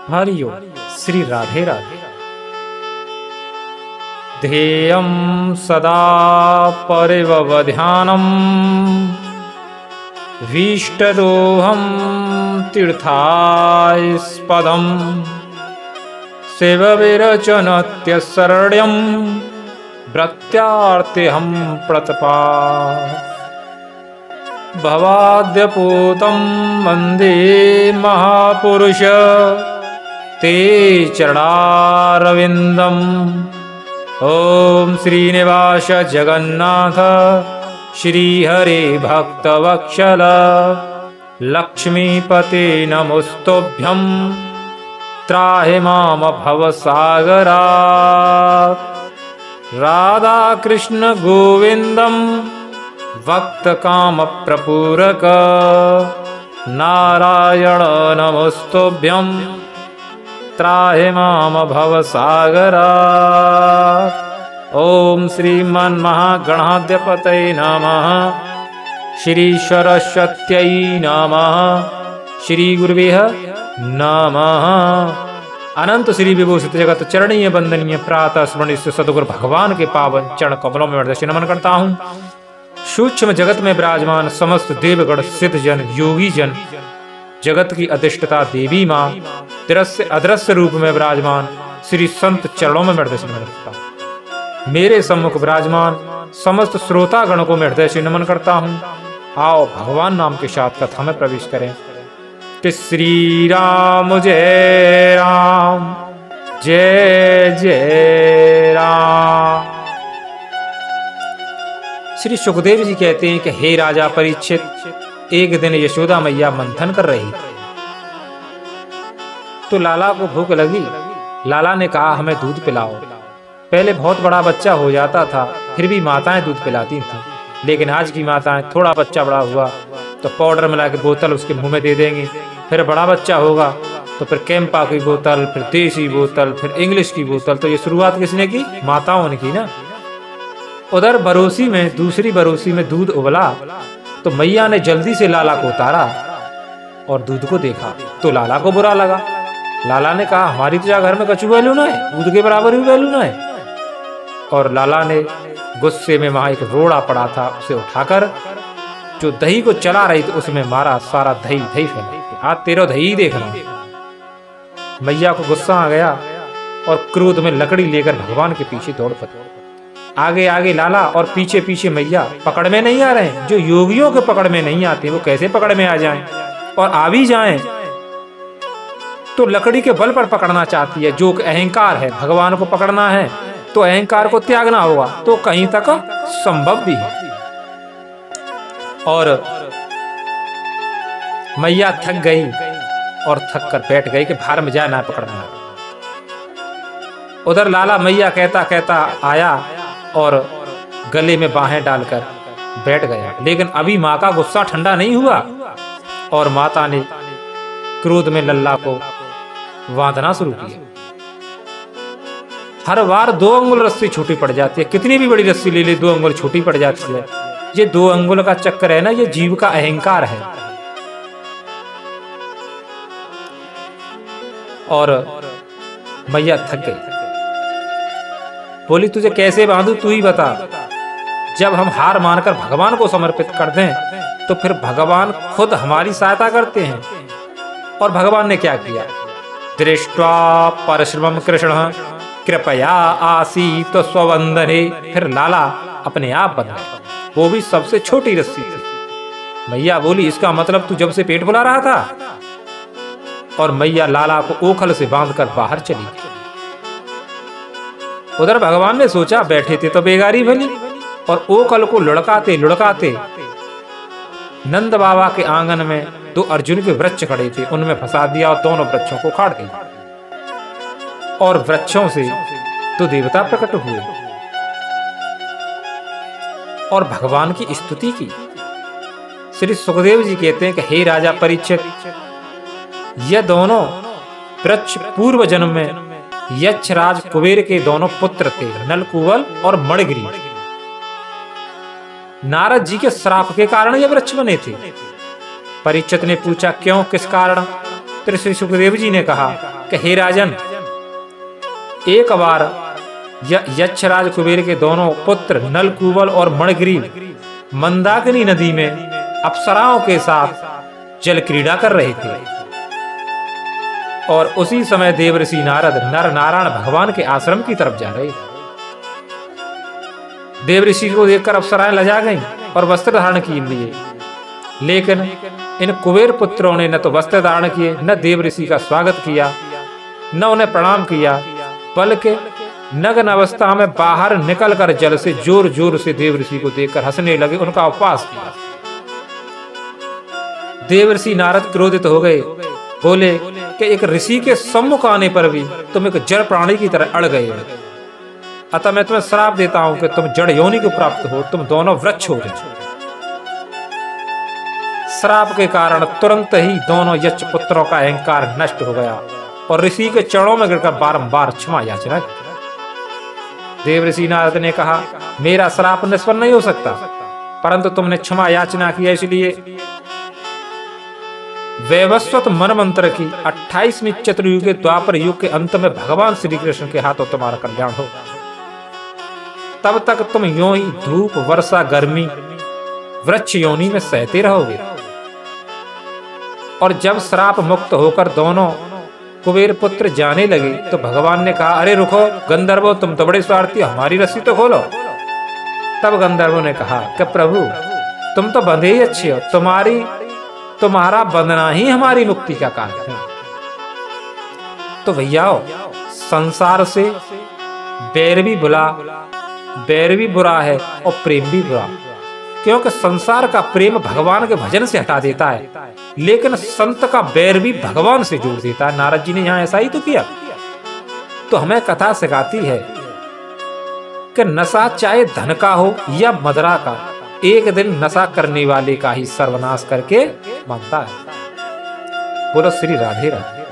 हरि ओम। श्री राधे राधे। ध्येयं सदा परिववध्यानम् भीष्टदोहं तीर्थास्पदम् सेवविरचनत्यशरण्यं भृत्यार्तिहं प्रतपा भवाद्यपूतं वन्दे महापुरुष ते चरणारविन्दम्। ओम श्रीनिवास जगन्नाथ श्रीहरे भक्तवत्सल लक्ष्मीपते नमोस्तुभ्यं त्राहि माम भवसागरात्। राधा कृष्ण गोविन्दं भक्तकामप्रपूरक नारायण नमोस्तुभ्यं त्राहि माम भवसागरात्। ओम श्रीमन्महागणाधिपतये नमः। श्री सरस्वत्यै नमः। श्री गुरुवे नमः। अनंत श्री विभूषित जगत चरणीय वंदनीय प्रातः स्मरणीय सदगुरु भगवान के पावन चरण कमलों में वरदर्शी नमन करता हूँ। सूक्ष्म जगत में विराजमान समस्त देवगण सिद्ध जन योगी जन जगत की अधिष्ठता देवी माँ दृश्य अदृश्य रूप में विराजमान श्री संत चरणों में वरदर्शी नमन करता हूँ। मेरे सम्मुख विराजमान समस्त श्रोता गण को मैं हृदय से नमन करता हूँ। आओ भगवान नाम के साथ कथा में प्रवेश करें कि श्री राम जय राम जय जय राम। श्री सुखदेव जी कहते हैं कि हे राजा परीक्षित, एक दिन यशोदा मैया मंथन कर रही तो लाला को भूख लगी। लाला ने कहा हमें दूध पिलाओ। पहले बहुत बड़ा बच्चा हो जाता था फिर भी माताएं दूध पिलाती थी, लेकिन आज की माताएं थोड़ा बच्चा बड़ा हुआ तो पाउडर मिला के बोतल उसके मुंह में दे देंगी। फिर बड़ा बच्चा होगा तो फिर कैंपा की बोतल, फिर देसी बोतल, फिर इंग्लिश की बोतल। तो ये शुरुआत किसने की? माताओं ने की ना। उधर बरोसी में दूसरी बरोसी में दूध उबला तो मैया ने जल्दी से लाला को उतारा और दूध को देखा तो लाला को बुरा लगा। लाला ने कहा हमारी तो घर में कछु वैल्यू ना है, दूध के बराबर भी वैल्यू ना है। और लाला ने गुस्से में वहां एक रोड़ा पड़ा था उसे उठाकर जो दही को चला रही थी उसमें मारा। सारा दही दही फैला। आज तेरा दही देख रहा हूं। मैया को गुस्सा आ गया और क्रोध में लकड़ी लेकर भगवान के पीछे दौड़ पड़ी। आगे आगे लाला और पीछे पीछे मैया। पकड़ में नहीं आ रहे हैं। जो योगियों के पकड़ में नहीं आते वो कैसे पकड़ में आ जाएं? और आ भी जाएं तो लकड़ी के बल पर पकड़ना चाहती है। जो अहंकार है, भगवान को पकड़ना है तो अहंकार को त्यागना होगा, तो कहीं तक संभव भी है। और मैया थक गई और थक कर बैठ गई कि भार में जाए ना पकड़ना। उधर लाला मैया कहता कहता आया और गले में बाहें डालकर बैठ गया, लेकिन अभी माँ का गुस्सा ठंडा नहीं हुआ और माता ने क्रोध में लल्ला को बांधना शुरू किया। हर बार 2 अंगुल रस्सी छोटी पड़ जाती है। कितनी भी बड़ी रस्सी ले ले 2 अंगुल छोटी पड़ जाती है। ये 2 अंगुल का चक्कर है ना, ये जीव का अहंकार है। और मैया थक गई, बोली तुझे कैसे बांधू तू ही बता। जब हम हार मानकर भगवान को समर्पित कर दें तो फिर भगवान खुद हमारी सहायता करते हैं। और भगवान ने क्या किया? दृष्ट्वा परश्रमं कृष्ण कृपया आसीत स्ववंदने। फिर लाला अपने आप बन गया। वो भी सबसे छोटी रस्सी थी। मैया बोली इसका मतलब तू जब से पेट फुला रहा था। और मैया लाला को ओखल से बांधकर बाहर चली गई। उधर भगवान ने सोचा बैठे थे तो बेगारी भली, और ओखल को लुढ़काते लुढ़काते नंद बाबा के आंगन में 2 अर्जुन के वृक्ष खड़े थे, उनमें फंसा दिया और दोनों वृक्षों को काट दिया। और वृक्षों से 2 देवता प्रकट हुए और भगवान की स्तुति की। श्री सुखदेव जी कहते हैं कि हे राजा परीक्षित, यह दोनों वृक्ष पूर्व जन्म में यक्षराज कुबेर के दोनों पुत्र थे, नलकुवल और मणिग्रीव। नारद जी के श्राप के कारण ये वृक्ष बने थे। परीक्षित ने पूछा क्यों, किस कारण? तो श्री सुखदेव जी ने कहा कि हे राजन, एक बार यक्षराज कुबेर के दोनों पुत्र नलकूबल और मणिग्रीव मंदाकिनी नदी में अप्सराओं के साथ जल क्रीड़ा कर रहे थे और उसी समय देवर्षि नारद नर नारायण भगवान के आश्रम की तरफ जा रहे थे। देवर्षि को देखकर अप्सराएं लजा गईं और वस्त्र धारण किए लिए, लेकिन इन कुबेर पुत्रों ने न तो वस्त्र धारण किए, न देवर्षि का स्वागत किया, न उन्हें प्रणाम किया, बल्कि नग्न अवस्था में बाहर निकलकर जल से जोर जोर से देवर्षि को देखकर हंसने लगे, उनका उपहास किया। देवर्षि नारद क्रोधित हो गए, बोले कि एक ऋषि के सम्मुख आने पर भी तुम एक जड़ प्राणी की तरह अड़ गए हो, अतः मैं तुम्हें श्राप देता हूं कि तुम जड़ योनि को प्राप्त हो, तुम दोनों वृक्ष हो जाओ। श्राप के कारण तुरंत ही दोनों यक्ष पुत्रों का अहंकार नष्ट हो गया और ऋषि के चरणों में गिरकर बारंबार क्षमा याचना की। देवर्षि नारद ने कहा, मेरा श्राप निष्फल नहीं हो सकता, परंतु तुमने क्षमा याचना की, इसलिए वैवस्वत मन मंत्र की 28वीं चतुर्युग के द्वापर युग के अंत में भगवान श्री कृष्ण के हाथों तुम्हारा कल्याण होगा। तब तक तुम यूं ही धूप वर्षा गर्मी वृक्ष योनि में सहते रहोगे। और जब श्राप मुक्त होकर दोनों कुबेर पुत्र जाने लगे तो भगवान ने कहा, अरे रुको गंधर्वो, तुम तो बड़े स्वार्थी, हमारी रस्सी तो खोलो। तब गंधर्वों ने कहा कि प्रभु तुम तो बंधे ही अच्छे हो, तुम्हारा बंधना ही हमारी मुक्ति का कारण है। तो भैया संसार से बैर भी बुरा है और प्रेम भी बुरा, क्योंकि संसार का प्रेम भगवान के भजन से हटा देता है, लेकिन संत का बैर भी भगवान से जोड़ देता है। नारद जी ने यहाँ ऐसा ही तो किया। तो हमें कथा सिखाती है कि नशा चाहे धन का हो या मदरा का, एक दिन नशा करने वाले का ही सर्वनाश करके मानता है। बोलो श्री राधे राधे।